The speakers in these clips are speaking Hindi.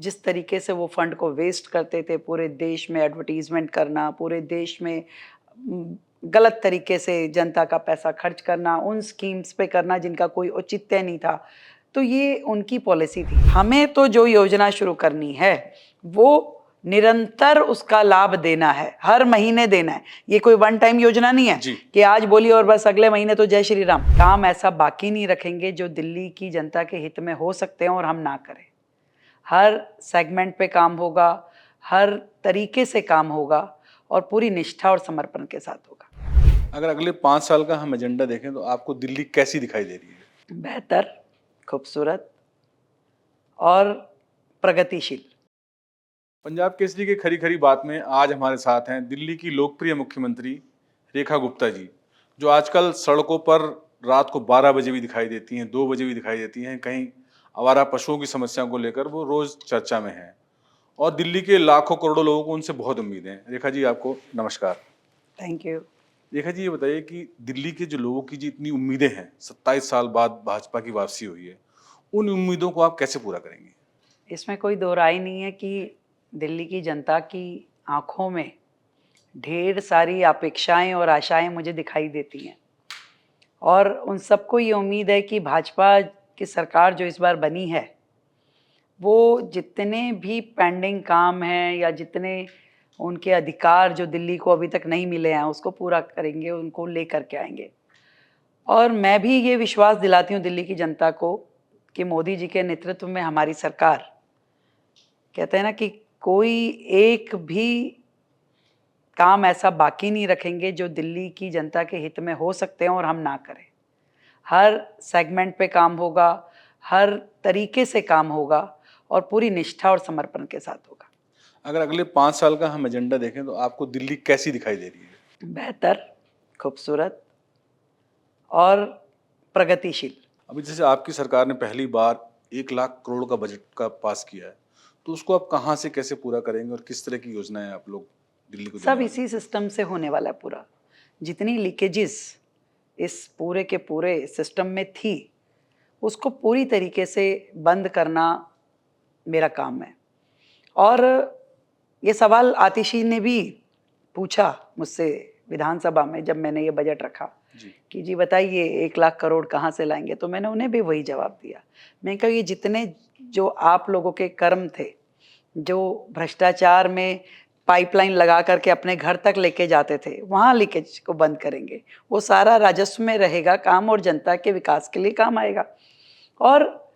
जिस तरीके से वो फंड को वेस्ट करते थे, पूरे देश में एडवर्टीजमेंट करना, पूरे देश में गलत तरीके से जनता का पैसा खर्च करना, उन स्कीम्स पे करना जिनका कोई औचित्य नहीं था, तो ये उनकी पॉलिसी थी। हमें तो जो योजना शुरू करनी है वो निरंतर उसका लाभ देना है, हर महीने देना है। ये कोई वन टाइम योजना नहीं है कि आज बोली और बस अगले महीने तो जय श्री राम। काम ऐसा बाकी नहीं रखेंगे जो दिल्ली की जनता के हित में हो सकते हैं और हम ना करें। हर सेगमेंट पे काम होगा, हर तरीके से काम होगा और पूरी निष्ठा और समर्पण के साथ होगा। अगर अगले 5 साल का हम एजेंडा देखें तो आपको दिल्ली कैसी दिखाई दे रही है? बेहतर, खूबसूरत और प्रगतिशील। पंजाब केसरी के खरी खरी बात में आज हमारे साथ हैं दिल्ली की लोकप्रिय मुख्यमंत्री रेखा गुप्ता जी, जो आजकल सड़कों पर रात को 12 बजे भी दिखाई देती हैं, 2 बजे भी दिखाई देती हैं। कहीं आवारा पशुओं की समस्या को लेकर वो रोज चर्चा में हैं और दिल्ली के लाखों करोड़ों लोगों को उनसे बहुत उम्मीदें हैं। रेखा जी, आपको नमस्कार। Thank you. रेखा जी, ये बताइए कि दिल्ली के जो लोगों की जी इतनी उम्मीदें हैं, 27 साल बाद भाजपा की वापसी हुई है, उन उम्मीदों को आप कैसे पूरा करेंगे? इसमें कोई दो राय नहीं है कि दिल्ली की जनता की आंखों में ढेर सारी अपेक्षाएं और आशाएं मुझे दिखाई देती हैं और उन सबको ये उम्मीद है कि भाजपा की सरकार जो इस बार बनी है वो जितने भी पेंडिंग काम हैं या जितने उनके अधिकार जो दिल्ली को अभी तक नहीं मिले हैं उसको पूरा करेंगे, उनको लेकर के आएंगे। और मैं भी ये विश्वास दिलाती हूँ दिल्ली की जनता को कि मोदी जी के नेतृत्व में हमारी सरकार, कहते हैं ना कि कोई एक भी काम ऐसा बाकी नहीं रखेंगे जो दिल्ली की जनता के हित में हो सकते हैं और हम ना करें। हर सेगमेंट पे काम होगा, हर तरीके से काम होगा और पूरी निष्ठा और समर्पण के साथ होगा। अगर अगले 5 साल का हम एजेंडा देखें तो आपको दिल्ली कैसी दिखाई दे रही है? बेहतर, खूबसूरत और प्रगतिशील। अभी जैसे आपकी सरकार ने पहली बार 1 लाख करोड़ का बजट का पास किया है, तो उसको आप कहाँ से कैसे पूरा करेंगे और किस तरह की योजनाएं आप लोग दिल्ली को देने सब वाले हैं? इसी सिस्टम से होने वाला है पूरा। जितनी लीकेजेस इस पूरे के पूरे सिस्टम में थी उसको पूरी तरीके से बंद करना मेरा काम है। और ये सवाल आतिशी ने भी पूछा मुझसे विधानसभा में जब मैंने ये बजट रखा कि जी बताइए 1 लाख करोड़ कहाँ से लाएंगे, तो मैंने उन्हें भी वही जवाब दिया। मैं कहा ये जितने जो आप लोगों के कर्म थे, जो भ्रष्टाचार में पाइपलाइन लगा करके अपने घर तक लेके जाते थे, वहाँ लीकेज को बंद करेंगे। वो सारा राजस्व में रहेगा काम और जनता के विकास के लिए काम आएगा। और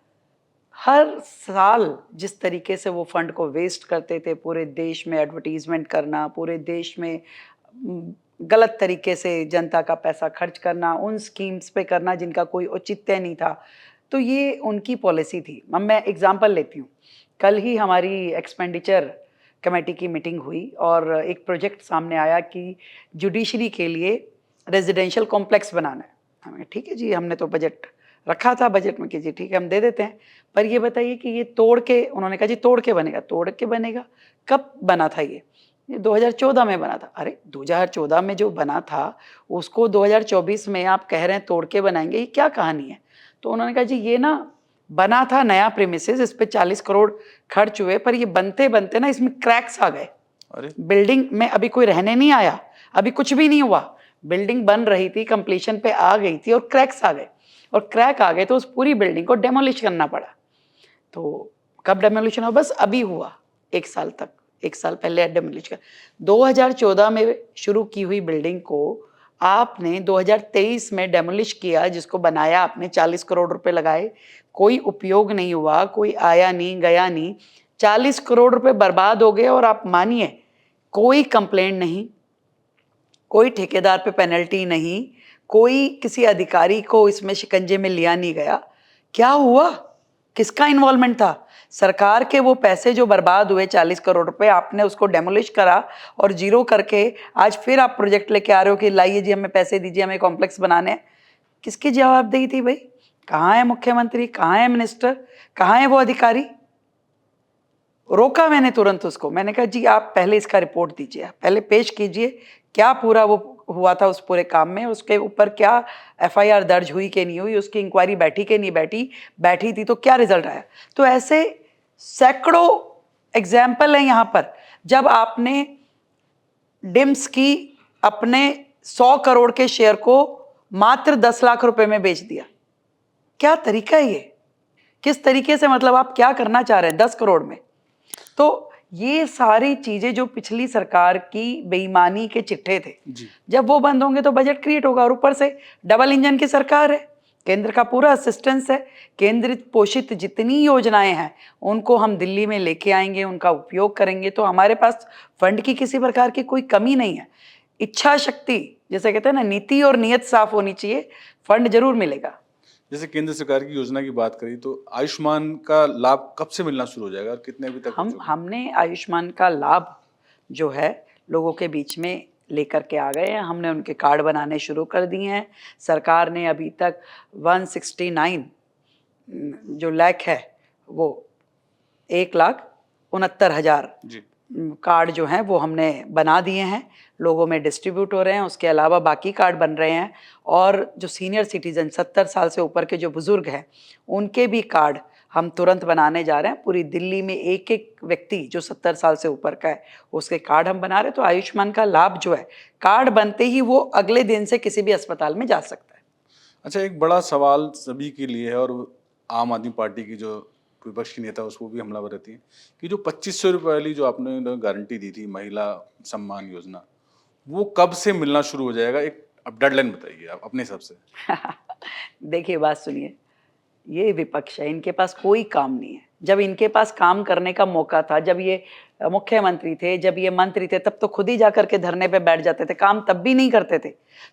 हर साल जिस तरीके से वो फंड को वेस्ट करते थे, पूरे देश में एडवर्टीजमेंट करना, पूरे देश में गलत तरीके से जनता का पैसा खर्च करना, उन स्कीम्स पे करना जिनका कोई औचित्य नहीं था, तो ये उनकी पॉलिसी थी। अब मैं एग्जांपल लेती हूँ। कल ही हमारी एक्सपेंडिचर कमेटी की मीटिंग हुई और एक प्रोजेक्ट सामने आया कि जुडिशरी के लिए रेजिडेंशियल कॉम्प्लेक्स बनाना है। हमें ठीक है जी, हमने तो बजट रखा था, बजट में कि जी ठीक है हम दे देते हैं, पर ये बताइए कि ये तोड़ के, उन्होंने कहा जी तोड़ के बनेगा। तोड़ के बनेगा? कब बना था ये 2014 में बना था। अरे 2014 में जो बना था उसको 2024 में आप कह रहे हैं तोड़ के बनाएंगे, ये क्या कहानी है? तो उन्होंने कहा जी ये ना बना था नया प्रीमिसेस, इस पे 40 करोड़ खर्च हुए, पर ये बनते बनते ना इसमें क्रैक्स आ गए। बिल्डिंग में अभी कोई रहने नहीं आया, अभी कुछ भी नहीं हुआ, बिल्डिंग बन रही थी, कंप्लीशन पे आ गई थी और क्रैक्स आ गए। और क्रैक आ गए तो उस पूरी बिल्डिंग को डेमोलिश करना पड़ा। तो कब डेमोलिशन हुआ? बस अभी हुआ, 1 साल तक, 1 साल पहले डेमोलिश कर। 2014 में शुरू की हुई बिल्डिंग को आपने 2023 में डेमोलिश किया, जिसको बनाया आपने 40 करोड़ रुपए लगाए, कोई उपयोग नहीं हुआ, कोई आया नहीं गया नहीं, 40 करोड़ रुपए बर्बाद हो गए। और आप मानिए कोई कंप्लेंट नहीं, कोई ठेकेदार पे पेनल्टी नहीं, कोई किसी अधिकारी को इसमें शिकंजे में लिया नहीं गया। क्या हुआ? किसका इन्वॉल्वमेंट था? सरकार के वो पैसे जो बर्बाद हुए 40 करोड़ रुपए, आपने उसको डेमोलिश करा और जीरो करके आज फिर आप प्रोजेक्ट लेके आ रहे हो कि लाइए जी हमें पैसे दीजिए, हमें कॉम्प्लेक्स बनाने हैं। किसकी जवाबदेही थी भाई? कहाँ है मुख्यमंत्री, कहाँ है मिनिस्टर, कहाँ है वो अधिकारी? रोका मैंने तुरंत उसको। मैंने कहा जी आप पहले इसका रिपोर्ट दीजिए, पहले पेश कीजिए क्या पूरा वो हुआ था उस पूरे काम में, उसके ऊपर क्या एफआईआर दर्ज हुई कि नहीं हुई, उसकी इंक्वायरी बैठी कि नहीं बैठी, बैठी थी तो क्या रिजल्ट आया। तो ऐसे सैकड़ों एग्जाम्पल है यहाँ पर, जब आपने डिम्स की अपने 100 करोड़ के शेयर को मात्र 10 लाख रुपए में बेच दिया। क्या तरीका है ये? किस तरीके से, मतलब आप क्या करना चाह रहे हैं 10 करोड़ में? तो ये सारी चीजें जो पिछली सरकार की बेईमानी के चिट्ठे थे, जब वो बंद होंगे तो बजट क्रिएट होगा। और ऊपर से डबल इंजन की सरकार है, केंद्र का पूरा असिस्टेंस है, केंद्र पोषित जितनी योजनाएं हैं उनको हम दिल्ली में लेके आएंगे, उनका उपयोग करेंगे। तो हमारे पास फंड की किसी प्रकार की कोई कमी नहीं है। इच्छा शक्ति, जैसे कहते हैं ना, नीति और नियत साफ होनी चाहिए, फंड जरूर मिलेगा। जैसे केंद्र सरकार की योजना की बात करी तो आयुष्मान का लाभ कब से मिलना शुरू हो जाएगा और कितने अभी तक? हमने आयुष्मान का लाभ जो है लोगों के बीच में लेकर के आ गए हैं। हमने उनके कार्ड बनाने शुरू कर दिए हैं। सरकार ने अभी तक 169 जो लाख है वो 1,69,000 कार्ड जो हैं वो हमने बना दिए हैं, लोगों में डिस्ट्रीब्यूट हो रहे हैं। उसके अलावा बाकी कार्ड बन रहे हैं। और जो सीनियर सिटीजन 70 साल से ऊपर के जो बुजुर्ग हैं उनके भी कार्ड हम तुरंत बनाने जा रहे हैं। पूरी दिल्ली में एक एक व्यक्ति जो 70 साल से ऊपर का है उसके कार्ड हम बना रहे हैं। तो आयुष्मान का लाभ जो है, कार्ड बनते ही वो अगले दिन से किसी भी अस्पताल में जा सकता है। अच्छा, एक बड़ा सवाल सभी के लिए है और आम आदमी पार्टी की जो विपक्ष की नेता उसको भी हमलावर रहती है कि जो 2500 रुपये वाली जो आपने गारंटी दी थी महिला सम्मान योजना, वो कब से मिलना शुरू हो जाएगा? एक अब डेडलाइन बताइए आप अपने हिसाब से। देखिए, बात सुनिए, ये विपक्ष है, इनके पास कोई काम नहीं है। जब इनके पास काम करने का मौका था, जब ये मुख्यमंत्री थे, जब ये मंत्री थे, तब तो खुद ही जाकर के धरने पे बैठ जाते थे, काम तब भी नहीं करते थे।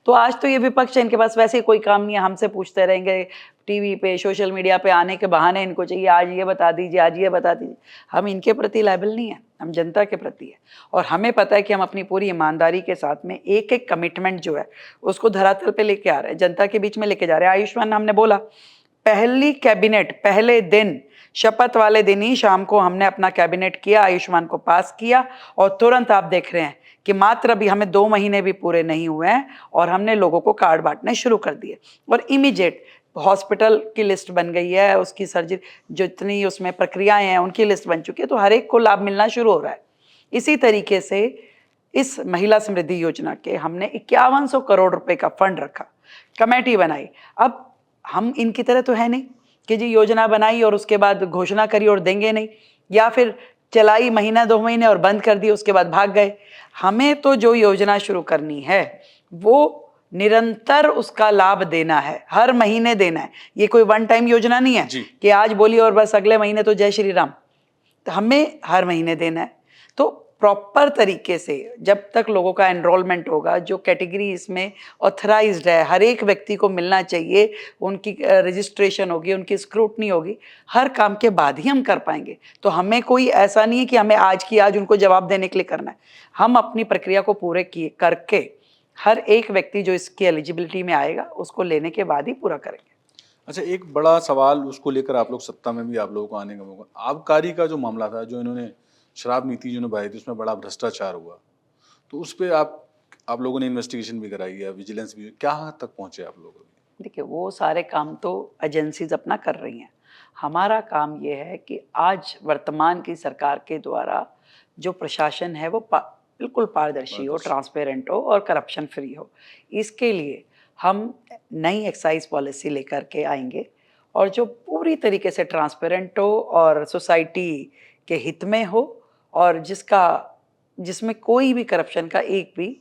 तो आज तो ये विपक्ष है, इनके पास वैसे ही कोई काम नहीं है, हमसे पूछते रहेंगे टीवी पे, सोशल मीडिया पे आने के बहाने इनको चाहिए आज ये बता दीजिए, आज ये बता दीजिए। हम इनके प्रति लायबल नहीं है, हम जनता के प्रति है। और हमें पता है कि हम अपनी पूरी ईमानदारी के साथ में एक एक कमिटमेंट जो है उसको धरातल पे लेके आ रहे हैं, जनता के बीच में लेके जा रहे हैं। आयुष्मान हमने बोला, पहली कैबिनेट पहले दिन, शपथ वाले दिन ही शाम को हमने अपना कैबिनेट किया, आयुष्मान को पास किया। और तुरंत आप देख रहे हैं कि मात्र अभी हमें 2 महीने भी पूरे नहीं हुए हैं और हमने लोगों को कार्ड बांटने शुरू कर दिए। और इमीडिएट हॉस्पिटल की लिस्ट बन गई है, उसकी सर्जरी जितनी उसमें प्रक्रियाएं हैं उनकी लिस्ट बन चुकी है। तो हर एक को लाभ मिलना शुरू हो रहा है। इसी तरीके से इस महिला समृद्धि योजना के हमने 5100 करोड़ रुपए का फंड रखा, कमेटी बनाई। अब हम इनकी तरह तो है नहीं कि जी योजना बनाई और उसके बाद घोषणा करी और देंगे नहीं, या फिर चलाई महीना 2 महीने और बंद कर दी, उसके बाद भाग गए। हमें तो जो योजना शुरू करनी है वो निरंतर उसका लाभ देना है, हर महीने देना है। ये कोई वन टाइम योजना नहीं है कि आज बोली और बस अगले महीने तो जय श्री राम। तो हमें हर महीने देना है। तो प्रॉपर तरीके से जब तक लोगों का एनरोलमेंट होगा, जो कैटेगरी इसमें ऑथराइज्ड है, हर एक व्यक्ति को मिलना चाहिए, उनकी रजिस्ट्रेशन होगी, उनकी स्क्रूटनी होगी, हर काम के बाद ही हम कर पाएंगे। तो हमें कोई ऐसा नहीं है कि हमें आज की आज उनको जवाब देने के लिए करना है। हम अपनी प्रक्रिया को पूरे किए करके हर एक व्यक्ति जो इसकी एलिजिबिलिटी में आएगा उसको लेने के बाद ही पूरा करेंगे। अच्छा, एक बड़ा सवाल उसको लेकर आप लोग सत्ता में भी आप लोगों को आने का मौका, आबकारी का जो मामला था, जो इन्होंने शराब नीति जो बनाई थी उसमें बड़ा भ्रष्टाचार हुआ, तो उस पर आप लोगों ने इन्वेस्टिगेशन भी कराई है, विजिलेंस भी, क्या तक पहुंचे आप लोग? देखिए, वो सारे काम तो एजेंसीज अपना कर रही हैं। हमारा काम ये है कि आज वर्तमान की सरकार के द्वारा जो प्रशासन है वो बिल्कुल पारदर्शी हो, ट्रांसपेरेंट हो और करप्शन फ्री हो। इसके लिए हम नई एक्साइज पॉलिसी लेकर के आएंगे और जो पूरी तरीके से ट्रांसपेरेंट हो और सोसाइटी के हित में हो और जिसमें कोई भी करप्शन का एक भी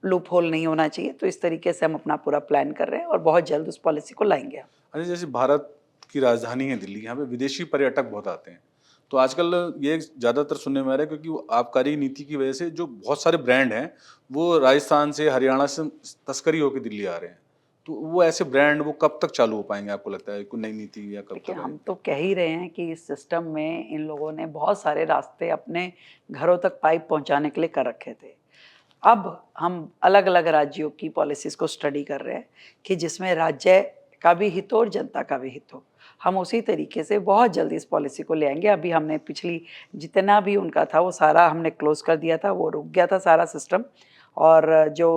लूप होल नहीं होना चाहिए। तो इस तरीके से हम अपना पूरा प्लान कर रहे हैं और बहुत जल्द उस पॉलिसी को लाएंगे। अरे, जैसे भारत की राजधानी है दिल्ली, यहाँ पे विदेशी पर्यटक बहुत आते हैं, तो आजकल ये ज़्यादातर सुनने में आ रहा है क्योंकि वो आबकारी नीति की वजह से जो बहुत सारे ब्रांड हैं वो राजस्थान से, हरियाणा से तस्करी होकर दिल्ली आ रहे हैं, तो वो ऐसे ब्रांड वो कब तक चालू हो पाएंगे आपको लगता है? कोई नई नीति या कब तक? हम तो कह ही रहे हैं कि इस सिस्टम में इन लोगों ने बहुत सारे रास्ते अपने घरों तक पाइप पहुंचाने के लिए कर रखे थे। अब हम अलग अलग राज्यों की पॉलिसीज़ को स्टडी कर रहे हैं कि जिसमें राज्य का भी हित हो और जनता का भी हित हो। हम उसी तरीके से बहुत जल्दी इस पॉलिसी को ले आएंगे। अभी हमने पिछली जितना भी उनका था वो सारा हमने क्लोज कर दिया था, वो रुक गया था सारा सिस्टम। और जो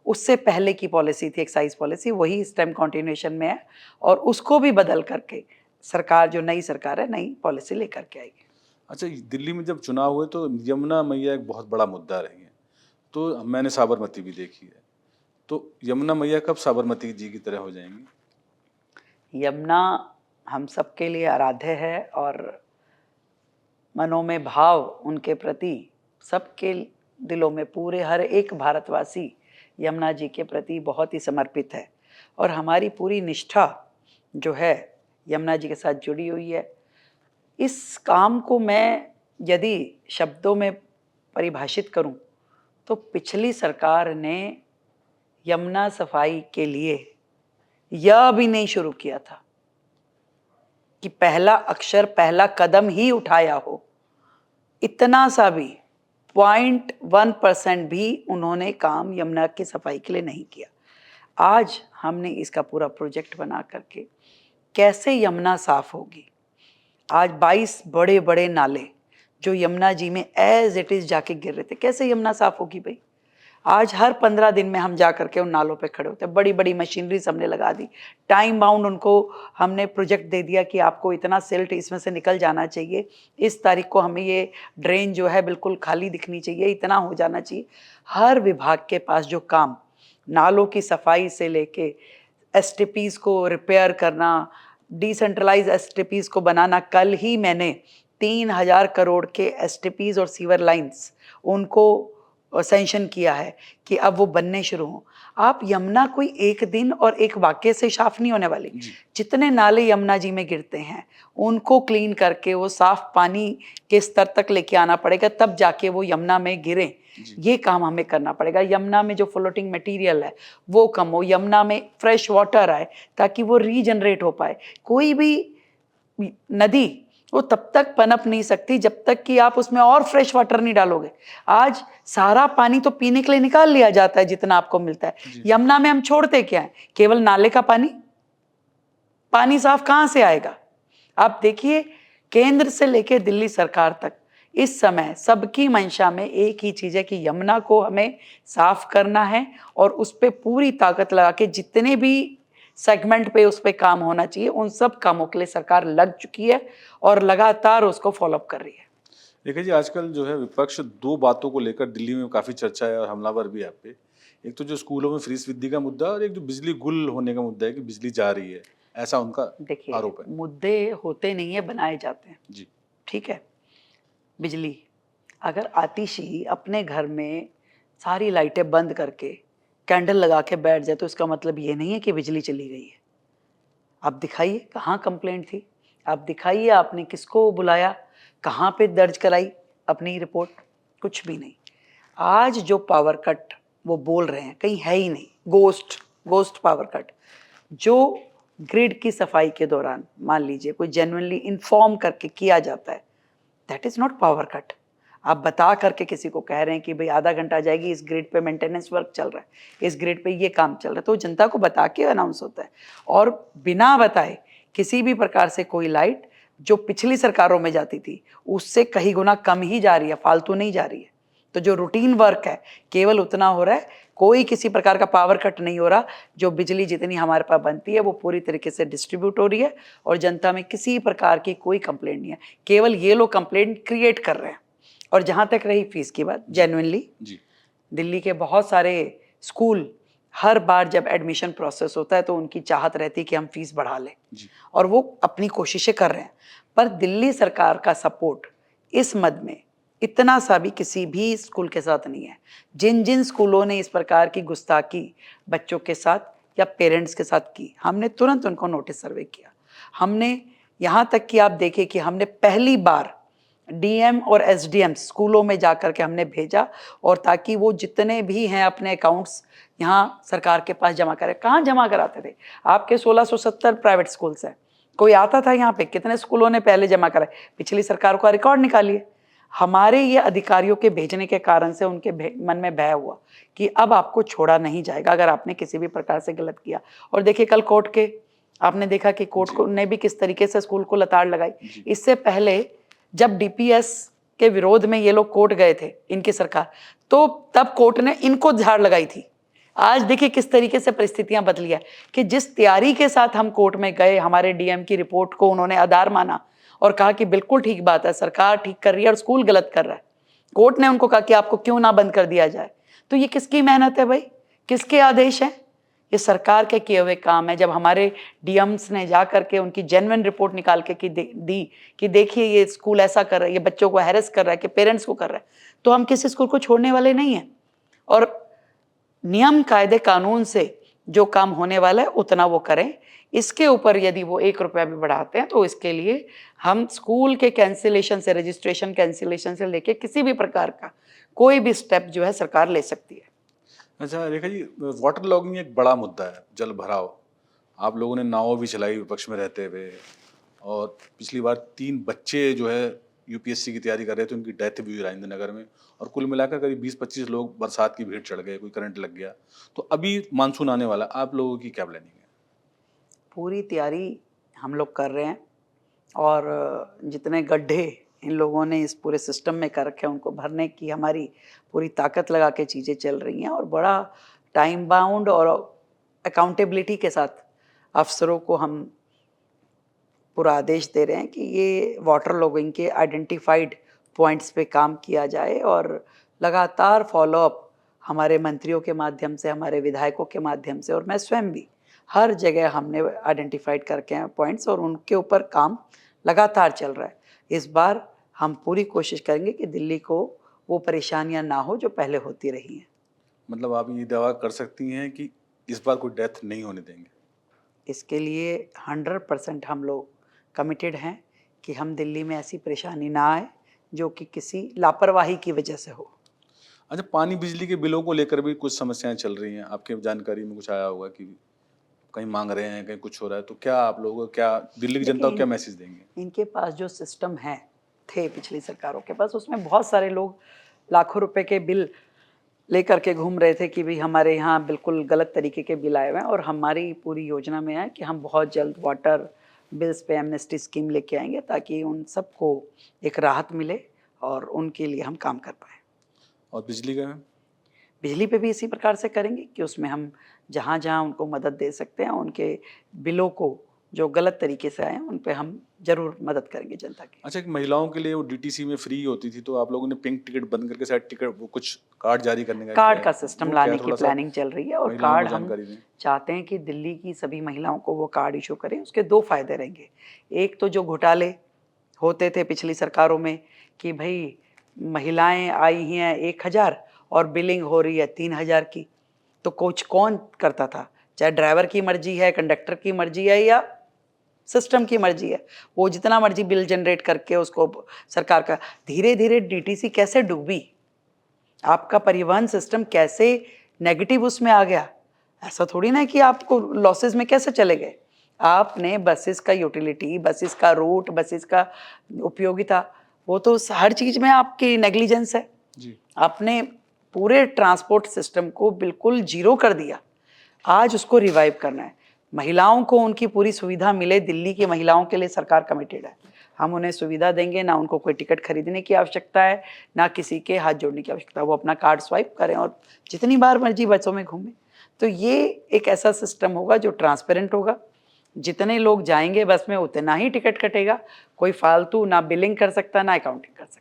उससे पहले की पॉलिसी थी एक्साइज पॉलिसी, वही इस टाइम कॉन्टिन्यूएशन में है और उसको भी बदल करके सरकार, जो नई सरकार है, नई पॉलिसी लेकर के आएगी। अच्छा, दिल्ली में जब चुनाव हुए तो यमुना मैया एक बहुत बड़ा मुद्दा रही है, तो मैंने साबरमती भी देखी है, तो यमुना मैया कब साबरमती जी की तरह हो जाएंगी? यमुना हम सबके लिए आराध्य है और मनों में भाव उनके प्रति सबके दिलों में, पूरे हर एक भारतवासी यमुना जी के प्रति बहुत ही समर्पित है और हमारी पूरी निष्ठा जो है यमुना जी के साथ जुड़ी हुई है। इस काम को मैं यदि शब्दों में परिभाषित करूं तो पिछली सरकार ने यमुना सफाई के लिए यह भी नहीं शुरू किया था कि पहला अक्षर, पहला कदम ही उठाया हो। इतना सा भी 0.1% भी उन्होंने काम यमुना की सफाई के लिए नहीं किया। आज हमने इसका पूरा प्रोजेक्ट बना करके कैसे यमुना साफ होगी। आज 22 बड़े बड़े नाले जो यमुना जी में एज इट इज जाके गिर रहे थे, कैसे यमुना साफ होगी भाई। आज हर 15 दिन में हम जा करके उन नालों पे खड़े होते हैं, बड़ी बड़ी मशीनरी हमने लगा दी, टाइम बाउंड उनको हमने प्रोजेक्ट दे दिया कि आपको इतना सिल्ट इसमें से निकल जाना चाहिए, इस तारीख को हमें ये ड्रेन जो है बिल्कुल खाली दिखनी चाहिए, इतना हो जाना चाहिए। हर विभाग के पास जो काम, नालों की सफाई से लेके एसटीपीज को रिपेयर करना, डिसेंट्रलाइज एसटीपीज को बनाना। कल ही मैंने 3000 करोड़ के एसटीपीज और सीवर लाइंस उनको सैंक्शन किया है कि अब वो बनने शुरू हों। आप यमुना कोई एक दिन और एक वाक्य से साफ नहीं होने वाली। जितने नाले यमुना जी में गिरते हैं उनको क्लीन करके वो साफ पानी के स्तर तक लेके आना पड़ेगा, तब जाके वो यमुना में गिरें। ये काम हमें करना पड़ेगा। यमुना में जो फ्लोटिंग मटेरियल है वो कम हो, यमुना में फ्रेश वाटर आए ताकि वो रीजनरेट हो पाए। कोई भी नदी वो तब तक पनप नहीं सकती जब तक कि आप उसमें और फ्रेश वाटर नहीं डालोगे। आज सारा पानी तो पीने के लिए निकाल लिया जाता है जितना आपको मिलता है, यमुना में हम छोड़ते क्या है? केवल नाले का पानी। पानी साफ कहां से आएगा? आप देखिए, केंद्र से लेकर दिल्ली सरकार तक इस समय सबकी मंशा में एक ही चीज है कि यमुना को हमें साफ करना है और उस पर पूरी ताकत लगा के जितने भी सेगमेंट पे उस पर काम होना चाहिए उन सब कामों के लिए सरकार लग चुकी है और लगातार उसको फॉलोअप कर रही है। देखिए जी, आजकल जो है विपक्ष दो बातों को लेकर दिल्ली में काफी चर्चा है और हमलावर भी है आप पे। एक तो जो स्कूलों में फ्री वृद्धि का मुद्दा और एक जो बिजली गुल होने का मुद्दा है कि बिजली जा रही है, ऐसा उनका देखिए, आरोप है। मुद्दे होते नहीं है, बनाए जाते हैं जी, ठीक है। बिजली, अगर आतिशी अपने घर में सारी लाइटें बंद करके कैंडल लगा के बैठ जाए तो इसका मतलब ये नहीं है कि बिजली चली गई है। आप दिखाइए कहाँ कंप्लेंट थी, आप दिखाइए आपने किसको बुलाया, कहाँ पे दर्ज कराई अपनी रिपोर्ट, कुछ भी नहीं। आज जो पावर कट वो बोल रहे हैं कहीं है ही नहीं, गोस्ट पावर कट। जो ग्रिड की सफाई के दौरान मान लीजिए कोई जेन्युइनली इन्फॉर्म करके किया जाता है, that is not power cut. आप बता करके किसी को कह रहे हैं कि भाई आधा घंटा जाएगी, इस ग्रिड पे मेंटेनेंस वर्क चल रहा है, इस ग्रिड पे ये काम चल रहा है, तो जनता को बता के अनाउंस होता है। और बिना बताए किसी भी प्रकार से कोई लाइट जो पिछली सरकारों में जाती थी उससे कहीं गुना कम ही जा रही है, फालतू नहीं जा रही है। तो जो रूटीन वर्क है केवल उतना हो रहा है, कोई किसी प्रकार का पावर कट नहीं हो रहा। जो बिजली जितनी हमारे पास बनती है वो पूरी तरीके से डिस्ट्रीब्यूट हो रही है और जनता में किसी प्रकार की कोई कंप्लेंट नहीं है। केवल ये लोग कंप्लेंट क्रिएट कर रहे हैं। और जहाँ तक रही फीस की बात, जेन्युइनली दिल्ली के बहुत सारे स्कूल हर बार जब एडमिशन प्रोसेस होता है तो उनकी चाहत रहती है कि हम फीस बढ़ा लें और वो अपनी कोशिशें कर रहे हैं, पर दिल्ली सरकार का सपोर्ट इस मद में इतना सा भी किसी भी स्कूल के साथ नहीं है। जिन जिन स्कूलों ने इस प्रकार की गुस्ताखी बच्चों के साथ या पेरेंट्स के साथ की, हमने तुरंत उनको नोटिस सर्वे किया। हमने यहाँ तक कि आप देखें कि हमने पहली बार डीएम और एसडीएम स्कूलों में जाकर के हमने भेजा और ताकि वो जितने भी हैं अपने अकाउंट्स यहाँ सरकार के पास जमा करें। कहाँ जमा कराते थे? आपके 1670 प्राइवेट स्कूल्स हैं, कोई आता था यहाँ पे? कितने स्कूलों ने पहले जमा कराए? पिछली सरकार का रिकॉर्ड निकालिए। हमारे ये अधिकारियों के भेजने के कारण से उनके मन में भय हुआ कि अब आपको छोड़ा नहीं जाएगा अगर आपने किसी भी प्रकार से गलत किया। और देखिए कल कोर्ट के आपने देखा कि कोर्ट को ने भी किस तरीके से स्कूल को लताड़ लगाई। इससे पहले जब डीपीएस के विरोध में ये लोग कोर्ट गए थे इनकी सरकार, तो तब कोर्ट ने इनको झाड़ लगाई थी। आज देखिए किस तरीके से परिस्थितियां बदली है कि जिस तैयारी के साथ हम कोर्ट में गए, हमारे डीएम की रिपोर्ट को उन्होंने आधार माना और कहा कि बिल्कुल ठीक बात है, सरकार ठीक कर रही है और स्कूल गलत कर रहा है। कोर्ट ने उनको कहा कि आपको क्यों ना बंद कर दिया जाए। तो ये किसकी मेहनत है भाई, किसके आदेश हैं? ये सरकार के किए हुए काम है। जब हमारे डीएम्स ने जा करके उनकी जेन्युइन रिपोर्ट निकाल के दी कि देखिए ये स्कूल ऐसा कर रहा है, ये बच्चों को हैरेस कर रहा है, कि पेरेंट्स को कर रहा है, तो हम किसी स्कूल को छोड़ने वाले नहीं हैं। और नियम कायदे कानून से जो काम होने वाला है उतना वो करें। इसके ऊपर यदि वो 1 रुपया भी बढ़ाते हैं तो इसके लिए हम स्कूल के कैंसिलेशन से, रजिस्ट्रेशन कैंसिलेशन से लेके किसी भी प्रकार का कोई भी स्टेप जो है सरकार ले सकती है। अच्छा रेखा जी, वाटर लॉगिंग एक बड़ा मुद्दा है, जल भराव। आप लोगों ने नाव भी चलाई विपक्ष में रहते हुए, और पिछली बार 3 बच्चे जो है यूपीएससी की तैयारी कर रहे थे, उनकी डेथ भी हुई राजेंद्र नगर में, और कुल मिलाकर करीब 20-25 लोग बरसात की भीड़ चढ़ गए, कोई करंट लग गया। तो अभी मानसून आने वाला, आप लोगों की क्या प्लानिंग है? पूरी तैयारी हम लोग कर रहे हैं, और जितने गड्ढे इन लोगों ने इस पूरे सिस्टम में कर रखे हैं उनको भरने की हमारी पूरी ताकत लगा के चीज़ें चल रही हैं। और बड़ा टाइम बाउंड और अकाउंटेबिलिटी के साथ अफसरों को हम पूरा आदेश दे रहे हैं कि ये वाटर लॉगिंग के आइडेंटिफाइड पॉइंट्स पे काम किया जाए, और लगातार फॉलोअप हमारे मंत्रियों के माध्यम से, हमारे विधायकों के माध्यम से, और मैं स्वयं भी हर जगह हमने आइडेंटिफाइड करके हैं पॉइंट्स, और उनके ऊपर काम लगातार चल रहा है। इस बार हम पूरी कोशिश करेंगे कि दिल्ली को वो परेशानियां ना हो जो पहले होती रही हैं। मतलब आप ये दावा कर सकती हैं कि इस बार कोई डेथ नहीं होने देंगे? इसके लिए 100% हम लोग कमिटेड हैं कि हम दिल्ली में ऐसी परेशानी ना आए जो कि किसी लापरवाही की वजह से हो। अच्छा, पानी बिजली के बिलों को लेकर भी कुछ समस्याएं चल रही हैं, आपके जानकारी में कुछ आया होगा कि कहीं मांग रहे हैं, कहीं कुछ हो रहा है, तो क्या आप लोग, क्या दिल्ली की जनता को क्या मैसेज देंगे? इनके पास जो सिस्टम है थे पिछली सरकारों के पास, उसमें बहुत सारे लोग लाखों रुपए के बिल लेकर के घूम रहे थे कि भाई हमारे यहाँ बिल्कुल गलत तरीके के बिल आए हुए हैं, और हमारी पूरी योजना में है कि हम बहुत जल्द वाटर बिल्स पे एमनेस्टी स्कीम लेके आएंगे ताकि उन सबको एक राहत मिले और उनके लिए हम काम कर पाएँ। और बिजली का? बिजली पे भी इसी प्रकार से करेंगे कि उसमें हम जहाँ जहाँ उनको मदद दे सकते हैं, उनके बिलों को जो गलत तरीके से आए हैं उन पे हम जरूर मदद करेंगे जनता की। अच्छा, एक महिलाओं के लिए वो डीटीसी में फ्री होती थी, तो आप लोगों ने पिंक टिकट बंद करके शायद टिकट, वो कुछ कार्ड जारी करने का कार्ड क्या का है? सिस्टम वो क्या लाने है? की थोड़ा सा प्लानिंग चल रही है, और महिलाओं को कार्ड हम जानकारी दें। चाहते हैं कि दिल्ली की सभी महिलाओं को वो कार्ड इशू करें। उसके 2 फायदे रहेंगे। एक तो जो घोटाले होते थे पिछली सरकारों में कि भाई महिलाएं आई ही हैं 1000 और बिलिंग हो रही है 3000 की, तो कोच कौन करता था? चाहे ड्राइवर की मर्जी है, कंडक्टर की मर्जी है, या सिस्टम की मर्जी है, वो जितना मर्जी बिल जनरेट करके उसको सरकार का। धीरे धीरे डीटीसी कैसे डूबी, आपका परिवहन सिस्टम कैसे नेगेटिव उसमें आ गया। ऐसा थोड़ी ना कि आपको लॉसेस में कैसे चले गए। आपने बसेस का यूटिलिटी, बसेस का रूट, बसेस का उपयोगिता, वो तो हर चीज में आपकी नेग्लिजेंस है जी। आपने पूरे ट्रांसपोर्ट सिस्टम को बिल्कुल जीरो कर दिया। आज उसको रिवाइव करना है। महिलाओं को उनकी पूरी सुविधा मिले, दिल्ली की महिलाओं के लिए सरकार कमिटेड है। हम उन्हें सुविधा देंगे, ना उनको कोई टिकट खरीदने की आवश्यकता है, ना किसी के हाथ जोड़ने की आवश्यकता है। वो अपना कार्ड स्वाइप करें और जितनी बार मर्जी बसों में घूमें। तो ये एक ऐसा सिस्टम होगा जो ट्रांसपेरेंट होगा। जितने लोग जाएंगे बस में उतना ही टिकट कटेगा। कोई फालतू ना बिलिंग कर सकता, ना अकाउंटिंग कर सकता।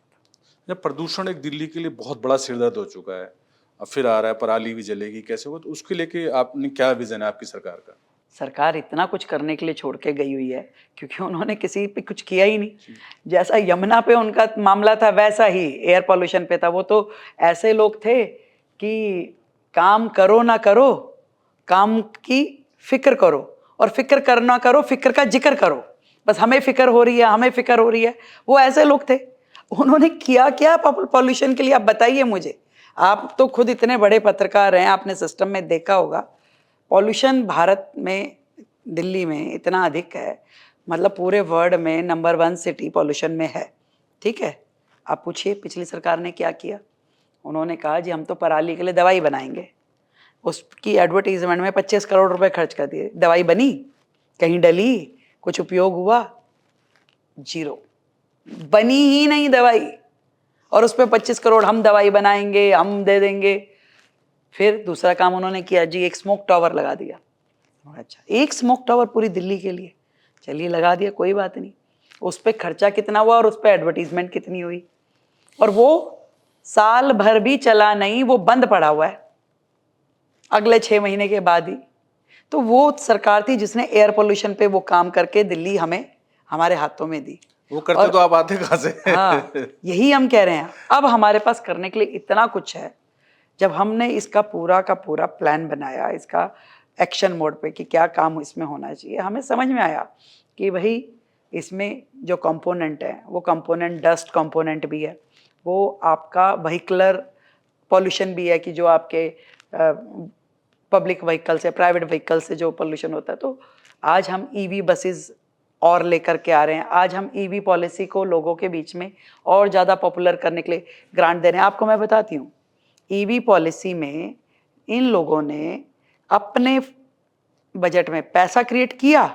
जब प्रदूषण एक दिल्ली के लिए बहुत बड़ा सिरदर्द हो चुका है, अब फिर आ रहा है, पराली भी जलेगी, कैसे होगा? तो उसके लेके आपने क्या विजन है आपकी सरकार का? सरकार इतना कुछ करने के लिए छोड़ के गई हुई है क्योंकि उन्होंने किसी पे कुछ किया ही नहीं। जैसा यमुना पे उनका मामला था वैसा ही एयर पॉल्यूशन पे था। वो तो ऐसे लोग थे कि काम करो ना करो, काम की फिक्र करो, और फिक्र करना करो, फिक्र का जिक्र करो। बस हमें फिक्र हो रही है, हमें फिक्र हो रही है। वो ऐसे लोग थे। उन्होंने किया क्या पॉल्यूशन के लिए, आप बताइए मुझे। आप तो खुद इतने बड़े पत्रकार हैं, आपने सिस्टम में देखा होगा। पॉल्यूशन भारत में, दिल्ली में इतना अधिक है, मतलब पूरे वर्ल्ड में नंबर 1 सिटी पॉल्यूशन में है। ठीक है, आप पूछिए पिछली सरकार ने क्या किया। उन्होंने कहा जी हम तो पराली के लिए दवाई बनाएंगे। उसकी एडवर्टीजमेंट में 25 करोड़ रुपए खर्च कर दिए। दवाई बनी? कहीं डली? कुछ उपयोग हुआ? जीरो। बनी ही नहीं दवाई, और उस पर 25 करोड़ हम दवाई बनाएंगे, हम दे देंगे। फिर दूसरा काम उन्होंने किया जी, एक स्मोक टावर लगा दिया। अच्छा, एक स्मोक टावर पूरी दिल्ली के लिए, चलिए लगा दिया, कोई बात नहीं। उस पर खर्चा कितना हुआ और उस पर एडवर्टीजमेंट कितनी हुई, और वो साल भर भी चला नहीं, वो बंद पड़ा हुआ है अगले 6 महीने के बाद ही। तो वो सरकार थी जिसने एयर पोल्यूशन पे वो काम करके दिल्ली हमें हमारे हाथों में दी। वो करते तो आप आते कहाँ से? हाँ, यही हम कह रहे हैं। अब हमारे पास करने के लिए इतना कुछ है। जब हमने इसका पूरा का पूरा प्लान बनाया, इसका एक्शन मोड पे कि क्या काम इसमें होना चाहिए, हमें समझ में आया कि भाई इसमें जो कंपोनेंट है वो कंपोनेंट डस्ट कंपोनेंट भी है, वो आपका व्हीकलर पॉल्यूशन भी है कि जो आपके पब्लिक व्हीकल से, प्राइवेट व्हीकल से जो पोल्यूशन होता है। तो आज हम ईवी बसेस और लेकर के आ रहे हैं। आज हम ईवी पॉलिसी को लोगों के बीच में और ज़्यादा पॉपुलर करने के लिए ग्रांट दे रहे हैं। आपको मैं बताती हूँ, ईवी पॉलिसी में इन लोगों ने अपने बजट में पैसा क्रिएट किया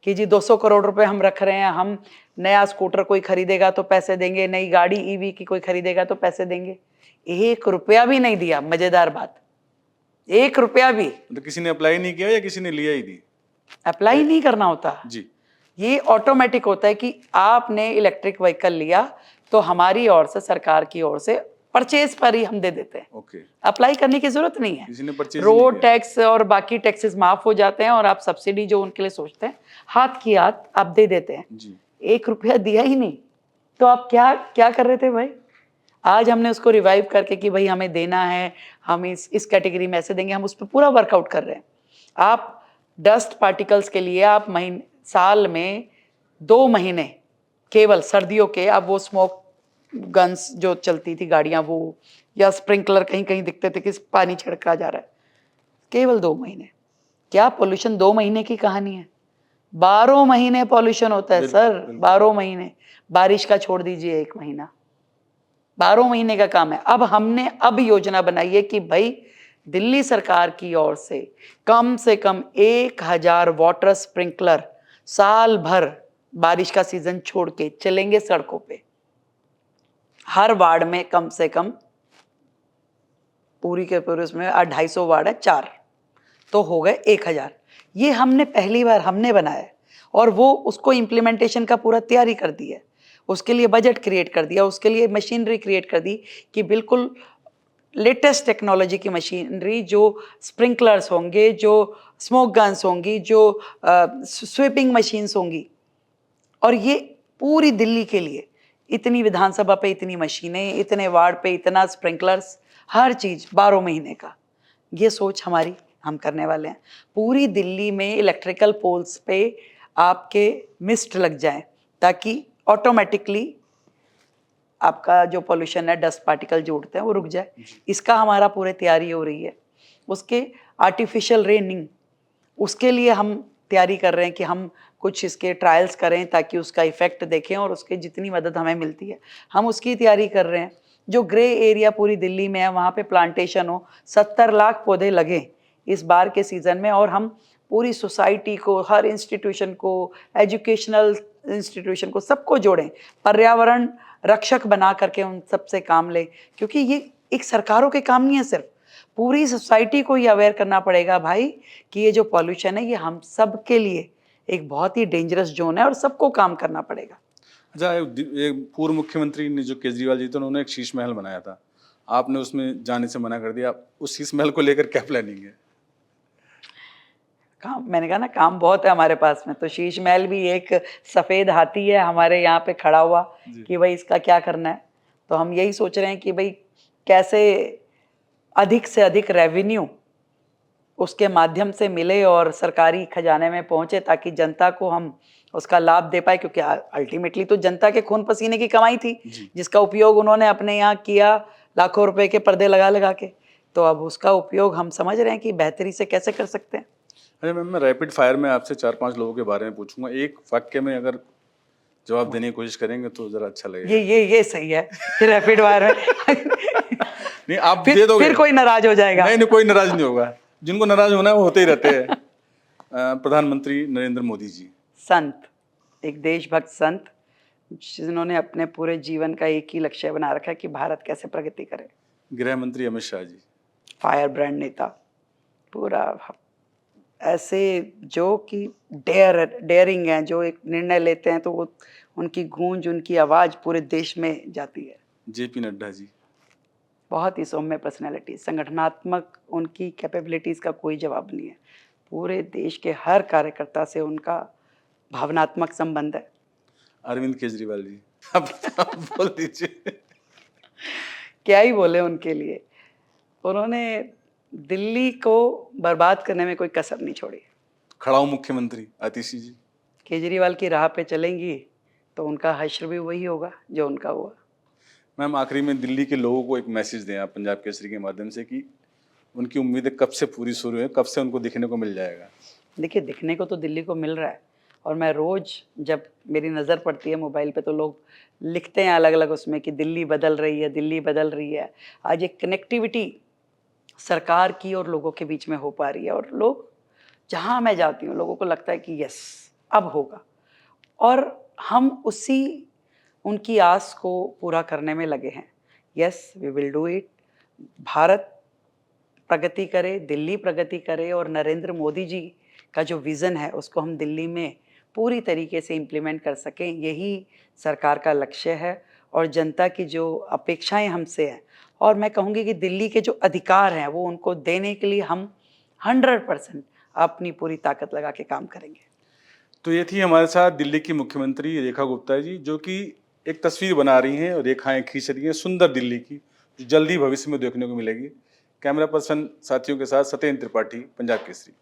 कि जी 200 करोड़ रुपए हम रख रहे हैं, हम नया स्कूटर कोई खरीदेगा तो पैसे देंगे, नई गाड़ी ईवी की कोई खरीदेगा तो पैसे देंगे। 1 रुपया भी नहीं दिया। मजेदार बात, 1 रुपया भी। तो किसी ने अप्लाई नहीं किया या किसी ने लिया ही नहीं? अप्लाई नहीं करना होता जी, ये ऑटोमेटिक होता है कि आपने इलेक्ट्रिक व्हीकल लिया तो हमारी ओर से, सरकार की ओर से परचेज पर ही हम दे देते हैं। ओके, अप्लाई करने की जरूरत नहीं है। किसी ने परचेज रोड टैक्स और बाकी टैक्सेस माफ हो जाते हैं और आप सब्सिडी जो उनके लिए सोचते हैं हाथ की हाथ आप दे देते हैं। जी, 1 रुपया दिया ही नहीं तो आप क्या क्या कर रहे थे भाई? आज हमने उसको रिवाइव करके कि भाई हमें देना है, हम इस कैटेगरी में ऐसे देंगे, हम उस पर पूरा वर्कआउट कर रहे हैं। आप डस्ट पार्टिकल्स के लिए आप साल में 2 महीने केवल सर्दियों के, अब वो स्मोक गन्स जो चलती थी गाड़ियां, वो या स्प्रिंकलर कहीं कहीं दिखते थे कि पानी छिड़का जा रहा है, केवल 2 महीने। क्या पोल्यूशन 2 महीने की कहानी है? 12 महीने पोल्यूशन होता है सर, 12 महीने। बारिश का छोड़ दीजिए 1 महीना, 12 महीने का काम है। अब हमने योजना बनाई है कि भाई दिल्ली सरकार की ओर से कम 1000 वाटर स्प्रिंकलर साल भर बारिश का सीजन छोड़ के चलेंगे सड़कों पे। हर वार्ड में कम से कम, पूरी के पूरे उसमें 250 वार्ड है, 4 तो हो गए 1000। ये हमने पहली बार हमने बनाया है और वो उसको इम्प्लीमेंटेशन का पूरा तैयारी कर दी है। उसके लिए बजट क्रिएट कर दिया, उसके लिए मशीनरी क्रिएट कर दी कि बिल्कुल लेटेस्ट टेक्नोलॉजी की मशीनरी, जो स्प्रिंकलर्स होंगे, जो स्मोक गन्स होंगी, जो स्वीपिंग मशीन्स होंगी, और ये पूरी दिल्ली के लिए इतनी विधानसभा पे इतनी मशीनें, इतने वार्ड पे इतना स्प्रिंकलर्स, हर चीज 12 महीने का। ये सोच हमारी, हम करने वाले हैं। पूरी दिल्ली में इलेक्ट्रिकल पोल्स पे आपके मिस्ट लग जाए ताकि ऑटोमेटिकली आपका जो पोल्यूशन है, डस्ट पार्टिकल जो उड़ते हैं वो रुक जाए। इसका हमारा पूरे तैयारी हो रही है। उसके आर्टिफिशियल रेनिंग, उसके लिए हम तैयारी कर रहे हैं कि हम कुछ इसके ट्रायल्स करें ताकि उसका इफेक्ट देखें और उसके जितनी मदद हमें मिलती है हम उसकी तैयारी कर रहे हैं। जो ग्रे एरिया पूरी दिल्ली में है वहाँ पे प्लांटेशन हो, 70 लाख पौधे लगे इस बार के सीज़न में, और हम पूरी सोसाइटी को, हर इंस्टीट्यूशन को, एजुकेशनल इंस्टीट्यूशन को, सबको जोड़ें, पर्यावरण रक्षक बना करके उन सबसे काम लें। क्योंकि ये एक सरकारों के काम नहीं है, सिर्फ पूरी सोसाइटी को ये अवेयर करना पड़ेगा भाई कि ये जो पॉल्यूशन है ये हम सब के लिए एक बहुत ही डेंजरस जोन है और सबको काम करना पड़ेगा। अच्छा, एक पूर्व मुख्यमंत्री ने जो केजरीवाल जी थे, उन्होंने एक शीश महल बनाया था, आपने उसमें जाने से मना कर दिया। उस शीश महल को लेकर क्या प्लानिंग है? काम, मैंने कहा ना, काम बहुत है हमारे पास में। तो शीश महल भी एक सफ़ेद हाथी है हमारे यहाँ पे खड़ा हुआ कि भाई इसका क्या करना है। तो हम यही सोच रहे हैं कि भाई कैसे अधिक से अधिक रेवेन्यू उसके माध्यम से मिले और सरकारी खजाने में पहुंचे ताकि जनता को हम उसका लाभ दे पाए। क्योंकि अल्टीमेटली तो जनता के खून पसीने की कमाई थी जिसका उपयोग उन्होंने अपने यहाँ किया, लाखों रुपए के पर्दे लगा लगा के। तो अब उसका उपयोग हम समझ रहे हैं कि बेहतरी से कैसे कर सकते हैं। अरे मैम, मैं रैपिड फायर में आपसे 4-5 लोगों के बारे में पूछूंगा, एक वाक्य में अगर जवाब देने की कोशिश करेंगे तो जरा अच्छा लगेगा। ये सही है रैपिड फायर में नहीं, आप दे दोगे, फिर कोई नाराज हो जाएगा। नहीं, कोई नाराज नहीं होगा। जिनको नाराज होना है वो होते ही रहते हैं। प्रधानमंत्री नरेंद्र मोदी जी, संत, एक देशभक्त संत, जिन्होंने अपने पूरे जीवन का एक ही लक्ष्य बना रखा है कि भारत कैसे प्रगति करे। गृह मंत्री अमित शाह जी, फायर ब्रांड नेता, पूरा ऐसे जो कि डेयरिंग हैं, जो एक निर्णय लेते हैं तो वो उनकी गूंज, उनकी आवाज़ पूरे देश में जाती है। जेपी नड्डा जी। बहुत ही सौम्य पर्सनैलिटी, संगठनात्मक उनकी कैपेबिलिटीज़ का कोई जवाब नहीं है। पूरे देश के हर कार्यकर्ता से उनका भावनात्मक संबंध है। अरविंद केजरीवाल जी। अब बोल दीजिए। क्या ही बोले उनके लिए। उन्होंने दिल्ली को बर्बाद करने में कोई कसर नहीं छोड़ी। खड़ाऊ मुख्यमंत्री आतिशी जी। केजरीवाल की राह पे चलेंगी तो उनका हश्र भी वही होगा जो उनका हुआ। मैम आखिरी में दिल्ली के लोगों को एक मैसेज दें आप पंजाब केसरी के माध्यम से कि उनकी उम्मीदें कब से पूरी शुरू है, कब से उनको दिखने को मिल जाएगा? देखिए, दिखने को तो दिल्ली को मिल रहा है और मैं रोज़ जब मेरी नज़र पड़ती है मोबाइल पे तो लोग लिखते हैं अलग-अलग उसमें कि दिल्ली बदल रही है, दिल्ली बदल रही है। आज एक कनेक्टिविटी सरकार की और लोगों के बीच में हो पा रही है और लोग, जहाँ मैं जाती हूँ लोगों को लगता है कि यस अब होगा और हम उसी उनकी आस को पूरा करने में लगे हैं। Yes, we will do it. Bharat प्रगति करे, दिल्ली प्रगति करे और नरेंद्र मोदी जी का जो विज़न है उसको हम दिल्ली में पूरी तरीके से इम्प्लीमेंट कर सकें, यही सरकार का लक्ष्य है और जनता की जो अपेक्षाएं हमसे हैं और मैं कहूँगी कि दिल्ली के जो अधिकार हैं वो उनको देने के लिए हम 100% अपनी पूरी ताकत लगा के काम करेंगे। तो ये थी हमारे साथ दिल्ली की मुख्यमंत्री रेखा गुप्ता जी, जो कि एक तस्वीर बना रही हैं और रेखाएं खींच रही हैं सुंदर दिल्ली की, जो जल्दी भविष्य में देखने को मिलेगी। कैमरा पर्सन साथियों के साथ सत्येंद्र त्रिपाठी, पंजाब केसरी।